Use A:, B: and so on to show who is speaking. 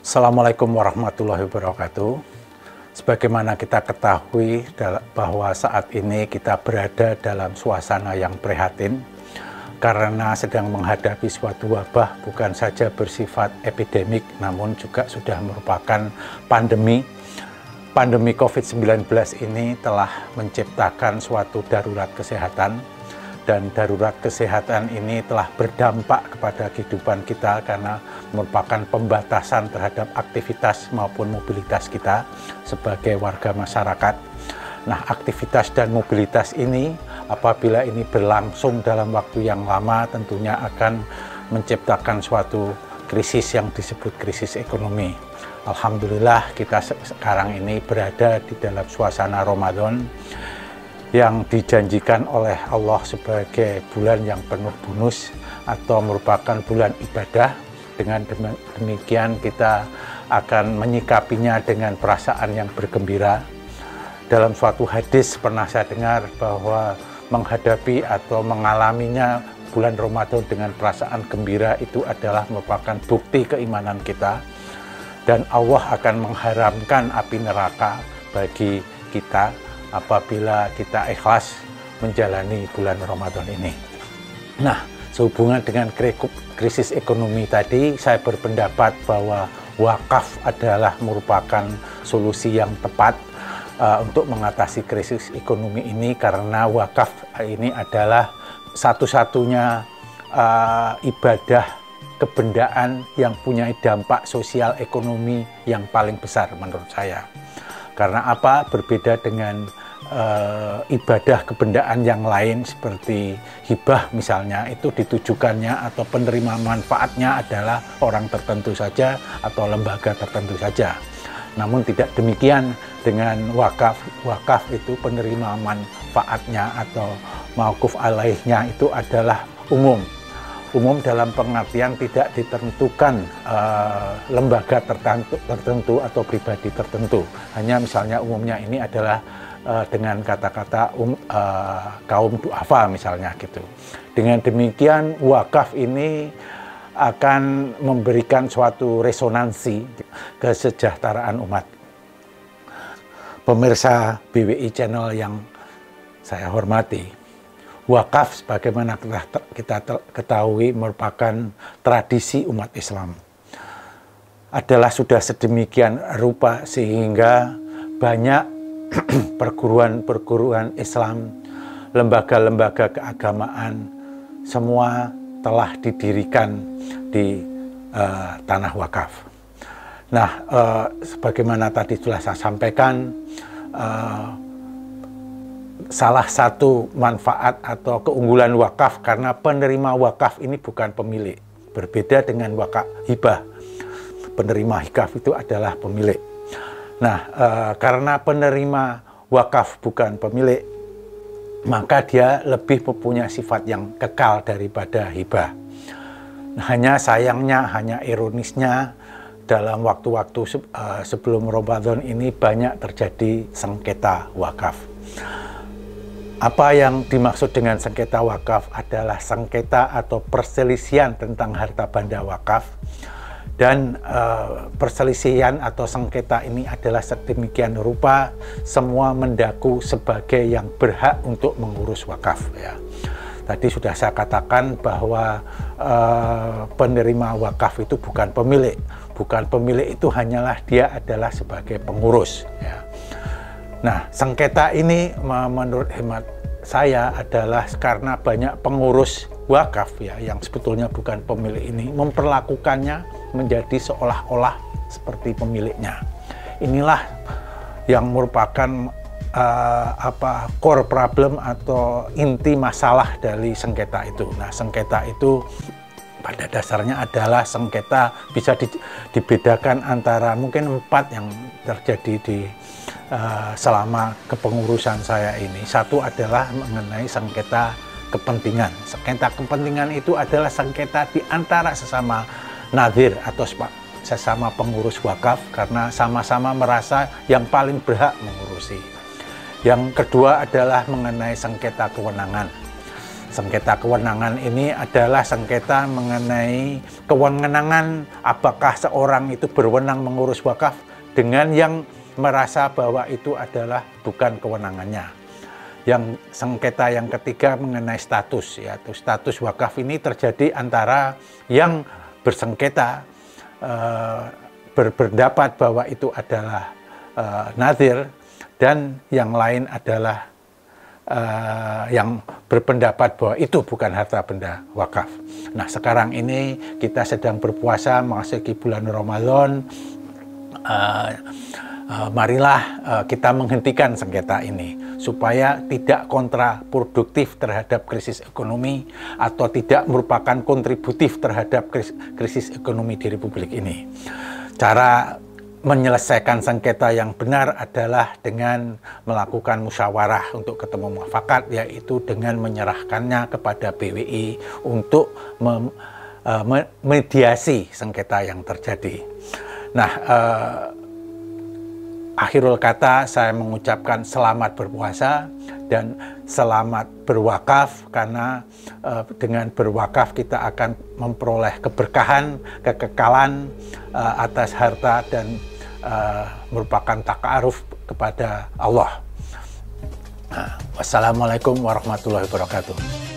A: Assalamualaikum warahmatullahi wabarakatuh. Sebagaimana kita ketahui bahwa saat ini kita berada dalam suasana yang prihatin karena sedang menghadapi suatu wabah bukan saja bersifat epidemik namun juga sudah merupakan pandemi. Pandemi COVID-19 ini telah menciptakan suatu darurat kesehatan, dan darurat kesehatan ini telah berdampak kepada kehidupan kita karena merupakan pembatasan terhadap aktivitas maupun mobilitas kita sebagai warga masyarakat. Nah, aktivitas dan mobilitas ini apabila ini berlangsung dalam waktu yang lama tentunya akan menciptakan suatu krisis yang disebut krisis ekonomi. Alhamdulillah kita sekarang ini berada di dalam suasana Ramadan yang dijanjikan oleh Allah sebagai bulan yang penuh bonus atau merupakan bulan ibadah. Dengan demikian kita akan menyikapinya dengan perasaan yang bergembira. Dalam suatu hadis pernah saya dengar bahwa menghadapi atau mengalaminya bulan Ramadan dengan perasaan gembira itu adalah merupakan bukti keimanan kita. Dan Allah akan mengharamkan api neraka bagi kita apabila kita ikhlas menjalani bulan Ramadan ini. Nah, sehubungan dengan krisis ekonomi tadi, saya berpendapat bahwa wakaf adalah merupakan solusi yang tepat untuk mengatasi krisis ekonomi ini, karena wakaf ini adalah satu-satunya ibadah kebendaan yang punya dampak sosial ekonomi yang paling besar menurut saya. Karena apa? Berbeda dengan ibadah kebendaan yang lain seperti hibah misalnya, itu ditujukannya atau penerima manfaatnya adalah orang tertentu saja atau lembaga tertentu saja. Namun tidak demikian dengan wakaf. Wakaf itu penerima manfaatnya atau mauquf alaihnya itu adalah umum. Umum dalam pengertian tidak ditentukan lembaga tertentu atau pribadi tertentu. Hanya misalnya umumnya ini adalah dengan kata-kata kaum du'afa misalnya gitu. Dengan demikian wakaf ini akan memberikan suatu resonansi kesejahteraan umat. Pemirsa BWI Channel yang saya hormati, wakaf sebagaimana kita ketahui merupakan tradisi umat Islam. Adalah sudah sedemikian rupa sehingga banyak perguruan-perguruan Islam, lembaga-lembaga keagamaan, semua telah didirikan di tanah wakaf. Nah, sebagaimana tadi sudah saya sampaikan, salah satu manfaat atau keunggulan wakaf karena penerima wakaf ini bukan pemilik. Berbeda dengan wakaf hibah. Penerima hibah itu adalah pemilik. Nah, karena penerima wakaf bukan pemilik, maka dia lebih mempunyai sifat yang kekal daripada hibah. Nah, hanya sayangnya, hanya ironisnya, dalam waktu-waktu sebelum Ramadan ini banyak terjadi sengketa wakaf. Apa yang dimaksud dengan sengketa wakaf adalah sengketa atau perselisihan tentang harta benda wakaf. Dan perselisihan atau sengketa ini adalah sedemikian rupa semua mendaku sebagai yang berhak untuk mengurus wakaf. Ya. Tadi sudah saya katakan bahwa penerima wakaf itu bukan pemilik. Bukan pemilik itu hanyalah dia adalah sebagai pengurus. Ya. Nah, sengketa ini menurut hemat saya adalah karena banyak pengurus wakaf ya yang sebetulnya bukan pemilik ini memperlakukannya menjadi seolah-olah seperti pemiliknya. Inilah yang merupakan core problem atau inti masalah dari sengketa itu. Nah, sengketa itu pada dasarnya adalah sengketa bisa dibedakan antara mungkin 4 yang terjadi di selama kepengurusan saya ini. Satu adalah mengenai sengketa kepentingan. Sengketa kepentingan itu adalah sengketa di antara sesama nadhir atau sesama pengurus wakaf karena sama-sama merasa yang paling berhak mengurusi. Yang kedua adalah mengenai sengketa kewenangan. Sengketa kewenangan ini adalah sengketa mengenai kewenangan apakah seorang itu berwenang mengurus wakaf dengan yang merasa bahwa itu adalah bukan kewenangannya. Yang sengketa yang ketiga mengenai status, yaitu status wakaf ini terjadi antara yang bersengketa berpendapat bahwa itu adalah nadhir dan yang lain adalah yang berpendapat bahwa itu bukan harta benda wakaf. Nah, sekarang ini kita sedang berpuasa memasuki bulan Ramadan. Marilah kita menghentikan sengketa ini supaya tidak kontraproduktif terhadap krisis ekonomi atau tidak merupakan kontributif terhadap krisis ekonomi di Republik ini. Cara menyelesaikan sengketa yang benar adalah dengan melakukan musyawarah untuk ketemu mufakat, yaitu dengan menyerahkannya kepada BWI untuk mediasi sengketa yang terjadi. Nah, akhirul kata saya mengucapkan selamat berpuasa dan selamat berwakaf, karena dengan berwakaf kita akan memperoleh keberkahan, kekekalan atas harta dan merupakan ta'aruf kepada Allah. Wassalamualaikum warahmatullahi wabarakatuh.